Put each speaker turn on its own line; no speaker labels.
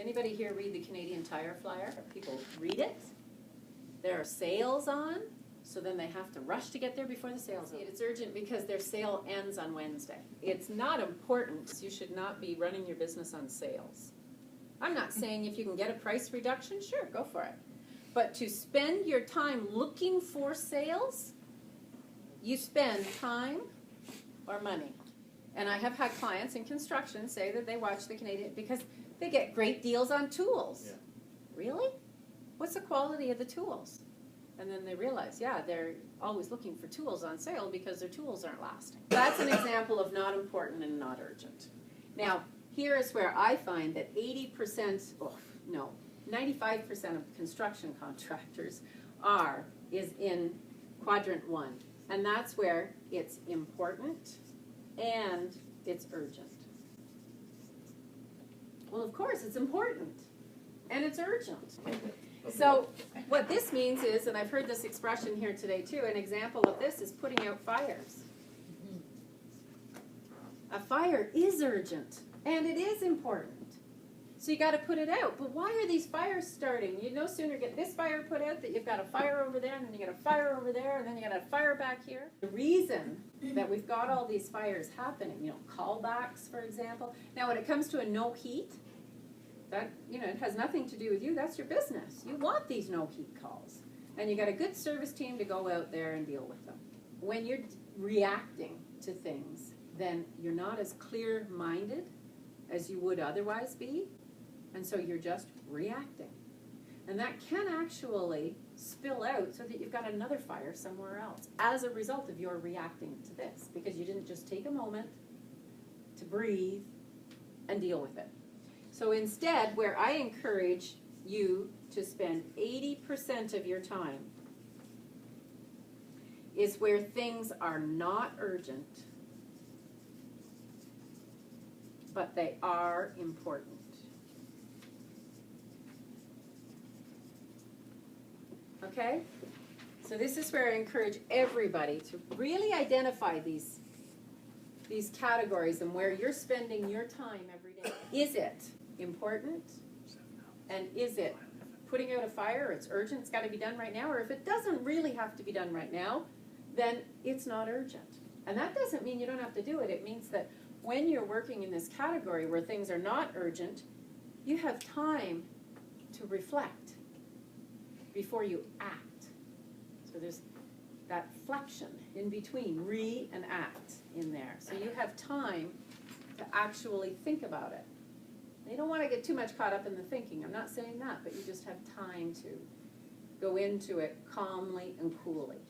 Anybody here read the Canadian Tire flyer? People read it. There are sales on, so then they have to rush to get there before the sale's over. It's urgent because their sale ends on Wednesday. It's not important. You should not be running your business on sales. I'm not saying if you can get a price reduction, sure, go for it. But to spend your time looking for sales, you spend time or money. And I have had clients in construction say that they watch the Canadian because they get great deals on tools. Yeah. Really? What's the quality of the tools? And then they realize, yeah, they're always looking for tools on sale because their tools aren't lasting. That's an example of not important and not urgent. Now, here is where I find that 95% of construction contractors is in quadrant 1. And that's where it's important and it's urgent. Well, of course, it's important and it's urgent. So what this means is, and I've heard this expression here today too, an example of this is putting out fires. A fire is urgent and it is important. So you got to put it out. But why are these fires starting? You no sooner get this fire put out that you've got a fire over there, and then you got a fire over there, and then you got a fire back here. The reason that we've got all these fires happening, callbacks, for example. Now, when it comes to a no heat, that it has nothing to do with you. That's your business. You want these no heat calls, and you got a good service team to go out there and deal with them. When you're reacting to things, then you're not as clear-minded as you would otherwise be. And so you're just reacting. And that can actually spill out so that you've got another fire somewhere else as a result of your reacting to this, because you didn't just take a moment to breathe and deal with it. So instead, where I encourage you to spend 80% of your time is where things are not urgent, but they are important. Okay? So this is where I encourage everybody to really identify these categories and where you're spending your time every day. Is it important? And is it putting out a fire? It's urgent, it's got to be done right now. Or if it doesn't really have to be done right now, then it's not urgent. And that doesn't mean you don't have to do it. It means that when you're working in this category where things are not urgent, you have time to reflect before you act. So there's that flexion in between re and act in there. So you have time to actually think about it. You don't want to get too much caught up in the thinking. I'm not saying that, but you just have time to go into it calmly and coolly.